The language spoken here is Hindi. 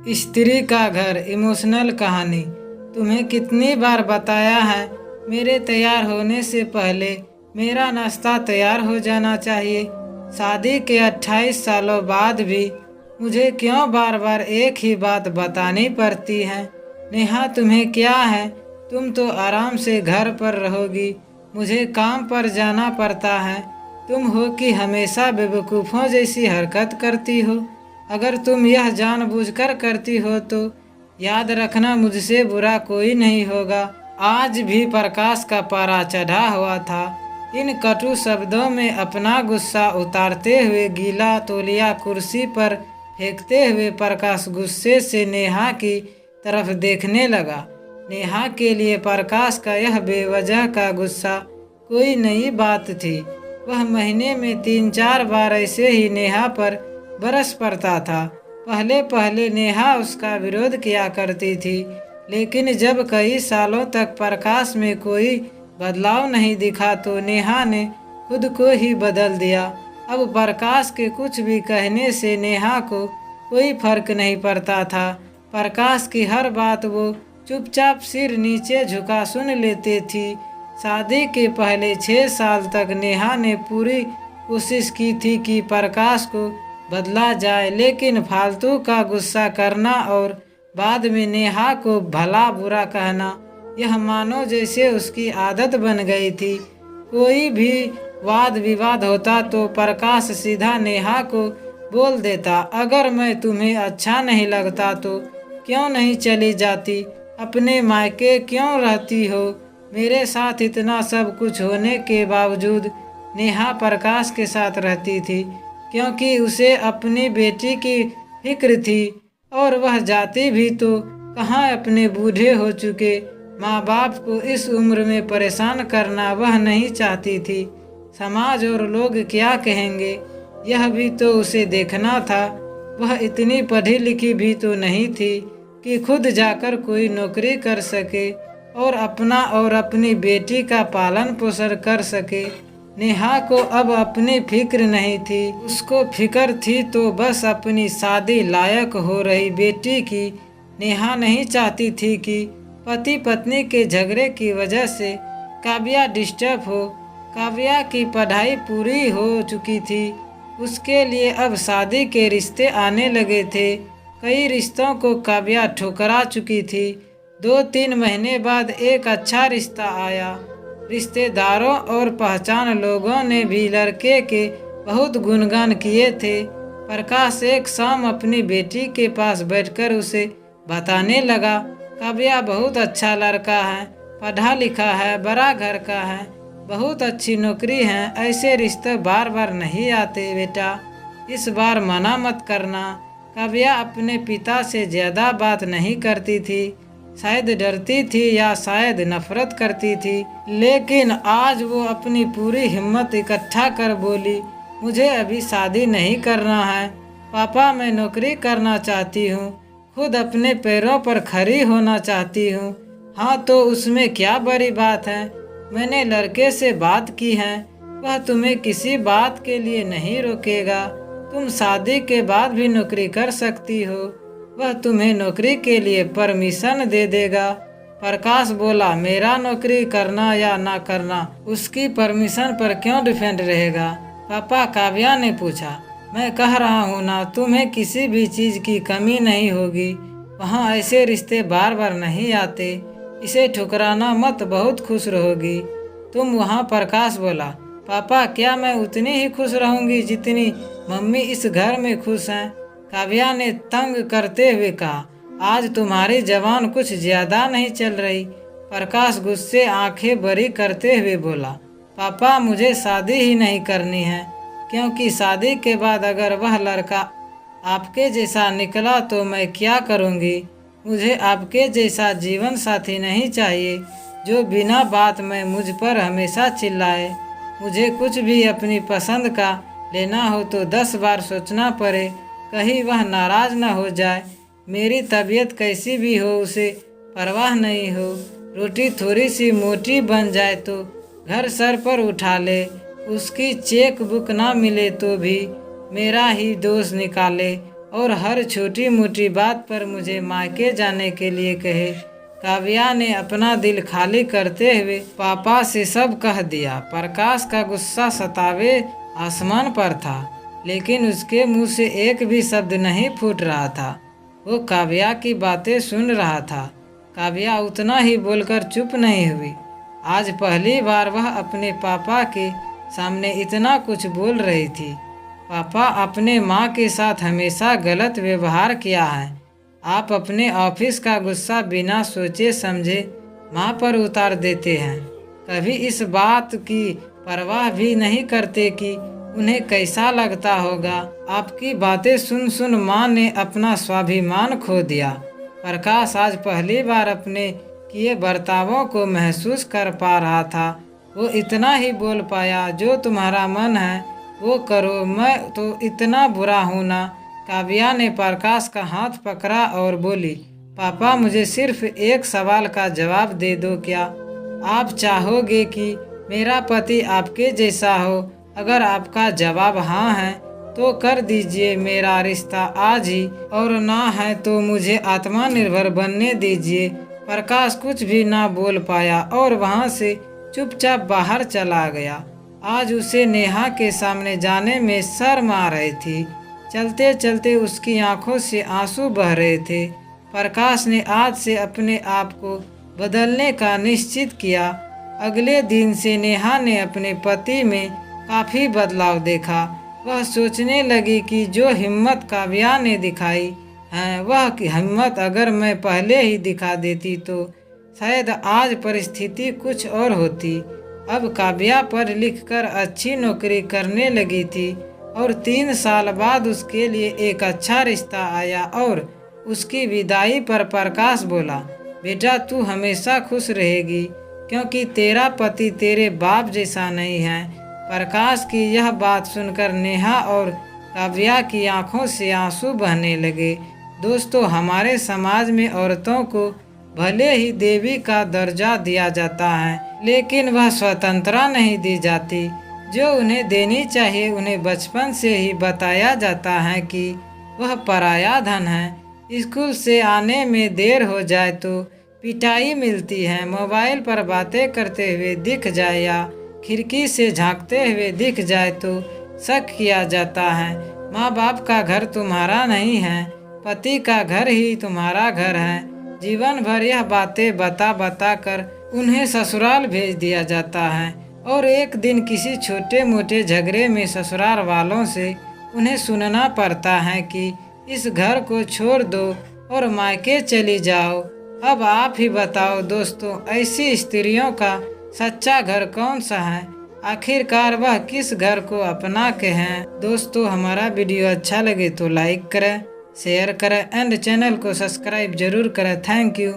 स्त्री का घर इमोशनल कहानी। तुम्हें कितनी बार बताया है, मेरे तैयार होने से पहले मेरा नाश्ता तैयार हो जाना चाहिए। शादी के 28 सालों बाद भी मुझे क्यों बार बार एक ही बात बतानी पड़ती है? नेहा, तुम्हें क्या है? तुम तो आराम से घर पर रहोगी, मुझे काम पर जाना पड़ता है। तुम हो कि हमेशा बेवकूफ़ों जैसी हरकत करती हो। अगर तुम यह जानबूझकर करती हो तो याद रखना, मुझसे बुरा कोई नहीं होगा। आज भी प्रकाश का पारा चढ़ा हुआ था। इन कटु शब्दों में अपना गुस्सा उतारते हुए गीला तौलिया कुर्सी पर फेंकते हुए प्रकाश गुस्से से नेहा की तरफ देखने लगा। नेहा के लिए प्रकाश का यह बेवजह का गुस्सा कोई नई बात थी। वह महीने में 3-4 बार ऐसे ही नेहा पर बरस पड़ता था। पहले पहले नेहा उसका विरोध किया करती थी, लेकिन जब कई सालों तक प्रकाश में कोई बदलाव नहीं दिखा तो नेहा ने खुद को ही बदल दिया। अब प्रकाश के कुछ भी कहने से नेहा को कोई फर्क नहीं पड़ता था। प्रकाश की हर बात वो चुपचाप सिर नीचे झुका सुन लेती थी। शादी के पहले 6 साल तक नेहा ने पूरी कोशिश की थी कि प्रकाश को बदला जाए, लेकिन फालतू का गुस्सा करना और बाद में नेहा को भला बुरा कहना, यह मानो जैसे उसकी आदत बन गई थी। कोई भी वाद विवाद होता तो प्रकाश सीधा नेहा को बोल देता, अगर मैं तुम्हें अच्छा नहीं लगता तो क्यों नहीं चली जाती? अपने मायके क्यों रहती हो? मेरे साथ इतना सब कुछ होने के बावजूद नेहा प्रकाश के साथ रहती थी, क्योंकि उसे अपनी बेटी की फिक्र थी। और वह जाती भी तो कहाँ, अपने बूढ़े हो चुके माँ बाप को इस उम्र में परेशान करना वह नहीं चाहती थी। समाज और लोग क्या कहेंगे, यह भी तो उसे देखना था। वह इतनी पढ़ी लिखी भी तो नहीं थी कि खुद जाकर कोई नौकरी कर सके और अपना और अपनी बेटी का पालन पोषण कर सके। नेहा को अब अपनी फिक्र नहीं थी, उसको फिक्र थी तो बस अपनी शादी लायक हो रही बेटी की। नेहा नहीं चाहती थी कि पति पत्नी के झगड़े की वजह से काव्या डिस्टर्ब हो। काव्या की पढ़ाई पूरी हो चुकी थी, उसके लिए अब शादी के रिश्ते आने लगे थे। कई रिश्तों को काव्या ठुकरा चुकी थी। 2-3 महीने बाद एक अच्छा रिश्ता आया। रिश्तेदारों और पहचान लोगों ने भी लड़के के बहुत गुणगान किए थे। प्रकाश एक शाम अपनी बेटी के पास बैठकर उसे बताने लगा, काव्या बहुत अच्छा लड़का है, पढ़ा लिखा है, बड़ा घर का है, बहुत अच्छी नौकरी है। ऐसे रिश्ते बार बार नहीं आते बेटा, इस बार मना मत करना। काव्या अपने पिता से ज़्यादा बात नहीं करती थी, शायद डरती थी या शायद नफरत करती थी, लेकिन आज वो अपनी पूरी हिम्मत इकट्ठा कर बोली, मुझे अभी शादी नहीं करना है पापा, मैं नौकरी करना चाहती हूँ, खुद अपने पैरों पर खड़ी होना चाहती हूँ। हाँ तो उसमें क्या बड़ी बात है? मैंने लड़के से बात की है, वह तुम्हें किसी बात के लिए नहीं रोकेगा। तुम शादी के बाद भी नौकरी कर सकती हो, वह तुम्हें नौकरी के लिए परमिशन दे देगा। प्रकाश बोला, मेरा नौकरी करना या ना करना उसकी परमिशन पर क्यों डिपेंड रहेगा पापा? काव्या ने पूछा। मैं कह रहा हूँ ना, तुम्हें किसी भी चीज़ की कमी नहीं होगी। वहाँ ऐसे रिश्ते बार बार नहीं आते, इसे ठुकराना मत, बहुत खुश रहोगी तुम वहाँ। प्रकाश बोला, पापा क्या मैं उतनी ही खुश रहूँगी जितनी मम्मी इस घर में खुश हैं? काव्या ने तंग करते हुए कहा, आज तुम्हारी जबान कुछ ज्यादा नहीं चल रही। प्रकाश गुस्से आंखें बड़ी करते हुए बोला, पापा मुझे शादी ही नहीं करनी है, क्योंकि शादी के बाद अगर वह लड़का आपके जैसा निकला तो मैं क्या करूँगी? मुझे आपके जैसा जीवन साथी नहीं चाहिए जो बिना बात में मुझ पर हमेशा चिल्लाए। मुझे कुछ भी अपनी पसंद का लेना हो तो 10 बार सोचना पड़े, कहीं वह नाराज न हो जाए। मेरी तबीयत कैसी भी हो उसे परवाह नहीं हो। रोटी थोड़ी सी मोटी बन जाए तो घर सर पर उठा ले, उसकी चेक बुक ना मिले तो भी मेरा ही दोष निकाले और हर छोटी मोटी बात पर मुझे मायके जाने के लिए कहे। काव्या ने अपना दिल खाली करते हुए पापा से सब कह दिया। प्रकाश का गुस्सा सतावे आसमान पर था, लेकिन उसके मुंह से एक भी शब्द नहीं फूट रहा था। वो काव्या की बातें सुन रहा था। काव्या उतना ही बोलकर चुप नहीं हुई। आज पहली बार वह अपने पापा के सामने इतना कुछ बोल रही थी। पापा, अपने माँ के साथ हमेशा गलत व्यवहार किया है। आप अपने ऑफिस का गुस्सा बिना सोचे समझे माँ पर उतार देते हैं। कभी इस बात की परवाह भी नहीं करते कि उन्हें कैसा लगता होगा। आपकी बातें सुन सुन माँ ने अपना स्वाभिमान खो दिया। प्रकाश आज पहली बार अपने किए बर्तावों को महसूस कर पा रहा था। वो इतना ही बोल पाया, जो तुम्हारा मन है वो करो, मैं तो इतना बुरा हूँ ना। काव्या ने प्रकाश का हाथ पकड़ा और बोली, पापा, मुझे सिर्फ एक सवाल का जवाब दे दो। क्या आप चाहोगे कि मेरा पति आपके जैसा हो? अगर आपका जवाब हाँ है तो कर दीजिए मेरा रिश्ता आज ही, और ना है तो मुझे आत्मनिर्भर बनने दीजिए। प्रकाश कुछ भी ना बोल पाया और वहाँ से चुपचाप बाहर चला गया। आज उसे नेहा के सामने जाने में शर्म आ रही थी। चलते चलते उसकी आंखों से आंसू बह रहे थे। प्रकाश ने आज से अपने आप को बदलने का निश्चित किया। अगले दिन से नेहा ने अपने पति में काफ़ी बदलाव देखा। वह सोचने लगी कि जो हिम्मत काव्या ने दिखाई है, वह हिम्मत अगर मैं पहले ही दिखा देती तो शायद आज परिस्थिति कुछ और होती। अब काव्या पढ़ लिख कर अच्छी नौकरी करने लगी थी और 3 साल बाद उसके लिए एक अच्छा रिश्ता आया। और उसकी विदाई पर प्रकाश बोला, बेटा, तू हमेशा खुश रहेगी क्योंकि तेरा पति तेरे बाप जैसा नहीं है। प्रकाश की यह बात सुनकर नेहा और काव्या की आंखों से आंसू बहने लगे। दोस्तों, हमारे समाज में औरतों को भले ही देवी का दर्जा दिया जाता है, लेकिन वह स्वतंत्रता नहीं दी जाती जो उन्हें देनी चाहिए। उन्हें बचपन से ही बताया जाता है कि वह पराया धन है। स्कूल से आने में देर हो जाए तो पिटाई मिलती है। मोबाइल पर बातें करते हुए दिख जाए या खिड़की से झांकते हुए दिख जाए तो शक किया जाता है। माँ बाप का घर तुम्हारा नहीं है, पति का घर ही तुम्हारा घर है। जीवन भर यह बातें बता बता कर उन्हें ससुराल भेज दिया जाता है और एक दिन किसी छोटे मोटे झगड़े में ससुराल वालों से उन्हें सुनना पड़ता है कि इस घर को छोड़ दो और मायके चली जाओ। अब आप ही बताओ दोस्तों, ऐसी स्त्रियों का सच्चा घर कौन सा है? आखिरकार वह किस घर को अपना के हैं? दोस्तों, हमारा वीडियो अच्छा लगे तो लाइक करें, शेयर करें एंड चैनल को सब्सक्राइब जरूर करें। Thank you.